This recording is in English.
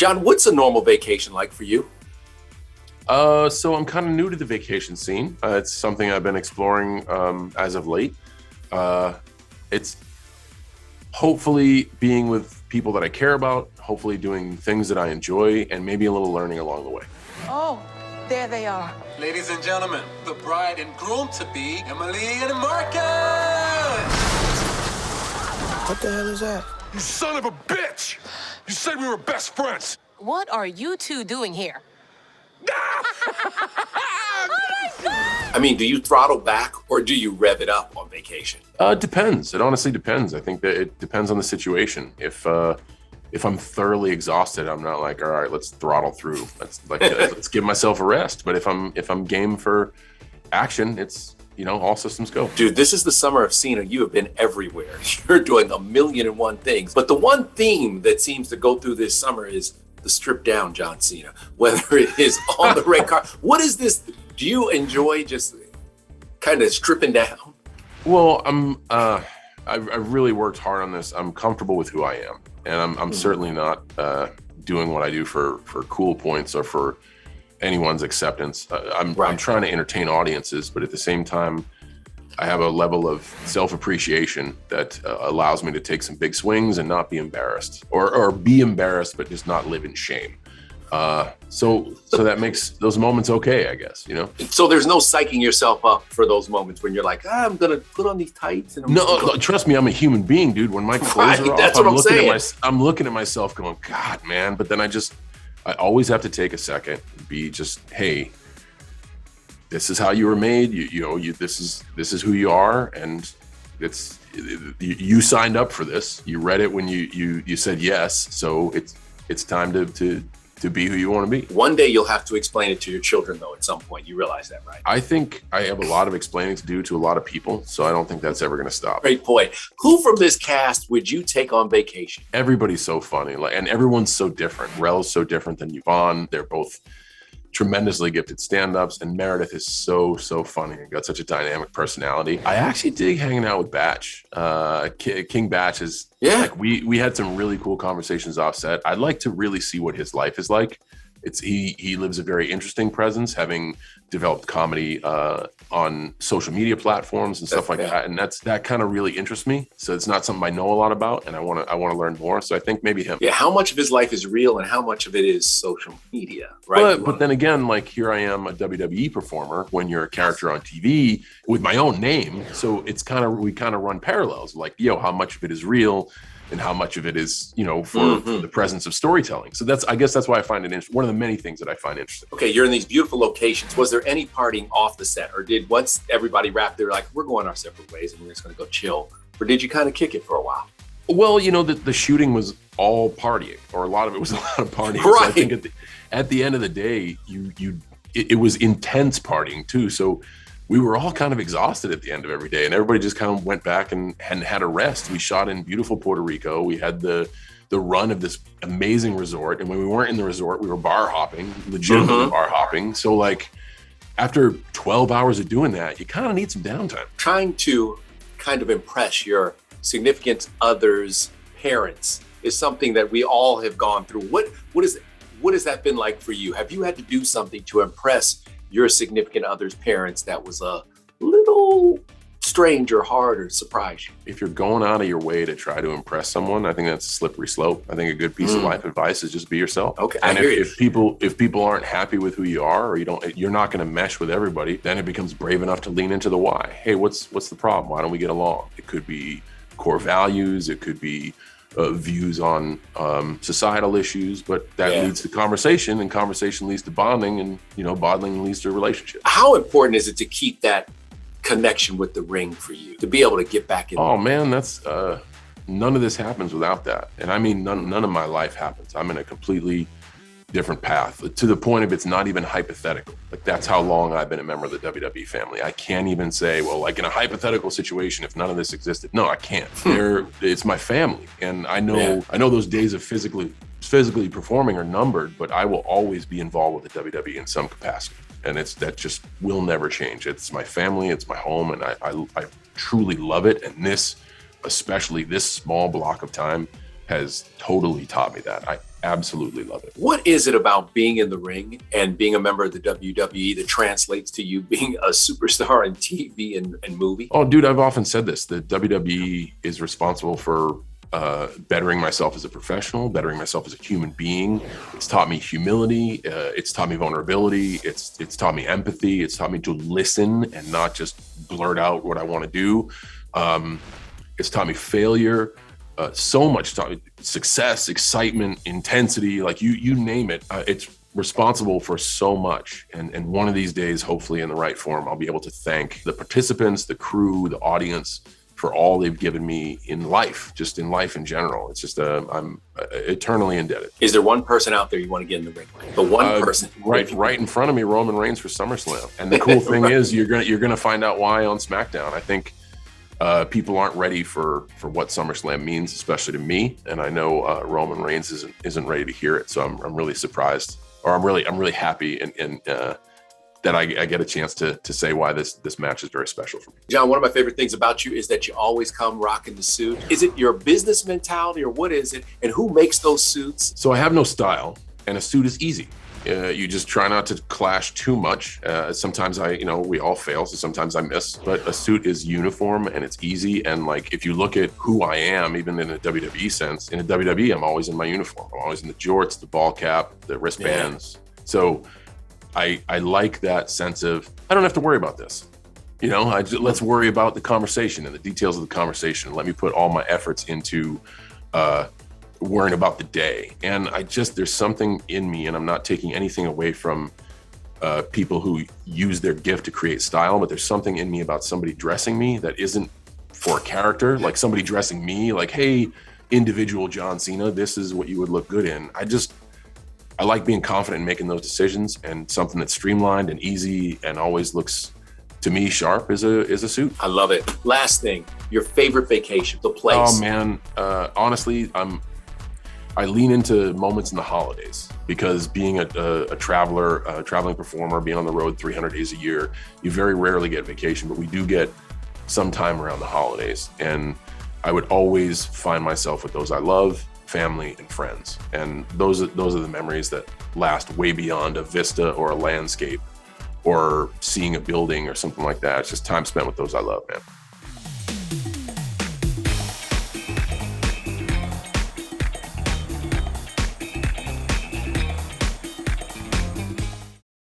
John, what's a normal vacation like for you? So I'm kind of new to the vacation scene. It's something I've been exploring as of late. It's hopefully being with people that I care about, hopefully doing things that I enjoy, and maybe a little learning along the way. Oh, there they are. Ladies and gentlemen, the bride and groom-to-be, Emily and Marcus! What the hell is that? You son of a bitch! You said we were best friends! What are you two doing here? I mean, do you throttle back or do you rev it up on vacation? It depends. It honestly depends. I think that it depends on the situation. If I'm thoroughly exhausted, I'm not like, all right, let's throttle through. Let's give myself a rest. But if I'm game for action, it's, all systems go. Dude, this is the summer of Cena. You have been everywhere. You're doing 1,000,001 things. But the one theme that seems to go through this summer is the stripped down John Cena, whether it is on the red carpet. What is this? Do you enjoy just kind of stripping down? Well, I've really worked hard on this. I'm comfortable with who I am, and I'm certainly not doing what I do for cool points or for anyone's acceptance. I'm trying to entertain audiences, but at the same time, I have a level of self-appreciation that allows me to take some big swings and not be embarrassed, or be embarrassed but just not live in shame. So that makes those moments okay, I guess, So there's no psyching yourself up for those moments when you're like, I'm gonna put on these tights. And no, trust me, I'm a human being, dude. When my clothes are off, that's what I'm saying. I'm looking at myself going, God, man. But then I always have to take a second and be just, hey, this is how you were made. This is who you are, and you signed up for this. You read it when you said yes. So it's time to be who you want to be. One day you'll have to explain it to your children, though. At some point, you realize that, right? I think I have a lot of explaining to do to a lot of people, so I don't think that's ever going to stop. Great point. Who from this cast would you take on vacation? Everybody's so funny, and everyone's so different. Rel's so different than Yvonne. They're both tremendously gifted stand-ups, and Meredith is so funny and got such a dynamic personality. I actually dig hanging out with Batch. King Batch is like we had some really cool conversations offset. I'd like to really see what his life is like. He lives a very interesting presence, having developed comedy on social media platforms and stuff like that, and that kind of really interests me. So it's not something I know a lot about, and I want to learn more. So I think maybe him. Yeah, how much of his life is real, and how much of it is social media, right? But then again, like here I am, a WWE performer. When you're a character on TV with my own name, so it's we kind of run parallels. Like, how much of it is real? And how much of it is, for the presence of storytelling. So I guess that's why I find it interesting. One of the many things that I find interesting. Okay, you're in these beautiful locations. Was there any partying off the set? Or did once everybody wrapped, they were like, we're going our separate ways and we're just going to go chill? Or did you kind of kick it for a while? Well, the shooting was all partying, or a lot of it was a lot of partying. Right. So I think at the end of the day, it was intense partying too. So we were all kind of exhausted at the end of every day, and everybody just kind of went back and had a rest. We shot in beautiful Puerto Rico. We had the run of this amazing resort, and when we weren't in the resort, we were bar hopping, legitimately bar hopping. So like after 12 hours of doing that, you kind of need some downtime. Trying to kind of impress your significant other's parents is something that we all have gone through. What has that been like for you? Have you had to do something to impress your significant other's parents that was a little strange or hard or surprise you? If you're going out of your way to try to impress someone, I think that's a slippery slope. I think a good piece of life advice is just be yourself. Okay, and if people aren't happy with who you are, or you're not going to mesh with everybody, then it becomes brave enough to lean into the why. Hey, what's the problem? Why don't we get along? It could be core values. It could be views on societal issues, but that leads to conversation, and conversation leads to bonding, and bonding leads to a relationship. How important is it to keep that connection with the ring for you, to be able to get back in? Oh man, that's none of this happens without that, and I mean none of my life happens. I'm in a completely different path, to the point of it's not even hypothetical. Like, that's how long I've been a member of the WWE family. I can't even say, well, like in a hypothetical situation, if none of this existed. No, I can't. It's my family, and I know those days of physically performing are numbered, but I will always be involved with the WWE in some capacity, and that just will never change. It's my family, it's my home, and I truly love it. And especially this small block of time has totally taught me that. absolutely love it. What is it about being in the ring and being a member of the WWE that translates to you being a superstar in TV and movie? Oh, dude, I've often said this. The WWE is responsible for bettering myself as a professional, bettering myself as a human being. It's taught me humility. It's taught me vulnerability. It's taught me empathy. It's taught me to listen and not just blurt out what I want to do. It's taught me failure. So much taught me success, excitement, intensity, like you name it. It's responsible for so much. And one of these days, hopefully in the right form, I'll be able to thank the participants, the crew, the audience for all they've given me in life, just in life in general. It's just, I'm eternally indebted. Is there one person out there you want to get in the ring with? The one person? Right in front of me, Roman Reigns for SummerSlam. And the cool thing is you're gonna find out why on SmackDown. I think people aren't ready for what SummerSlam means, especially to me. And I know Roman Reigns isn't ready to hear it. So I'm really surprised, or I'm really happy and that I get a chance to say why this match is very special for me. John, one of my favorite things about you is that you always come rocking the suit. Is it your business mentality or what is it? And who makes those suits? So I have no style, and a suit is easy. You just try not to clash too much. Sometimes we all fail, so sometimes I miss. But a suit is uniform and it's easy. And like, if you look at who I am, even in a WWE sense, in a WWE, I'm always in my uniform. I'm always in the jorts, the ball cap, the wristbands. Yeah. So I like that sense of, I don't have to worry about this. Let's worry about the conversation and the details of the conversation. Let me put all my efforts into worrying about the day. And there's something in me, and I'm not taking anything away from people who use their gift to create style, but there's something in me about somebody dressing me that isn't for a character, like somebody dressing me like, hey, individual John Cena, this is what you would look good in. I like being confident in making those decisions, and something that's streamlined and easy and always looks, to me, sharp is a suit. I love it. Last thing, your favorite vacation, the place. Oh man, honestly, I lean into moments in the holidays, because being a traveler, a traveling performer, being on the road 300 days a year, you very rarely get vacation, but we do get some time around the holidays. And I would always find myself with those I love, family and friends. And those are the memories that last way beyond a vista or a landscape or seeing a building or something like that. It's just time spent with those I love, man.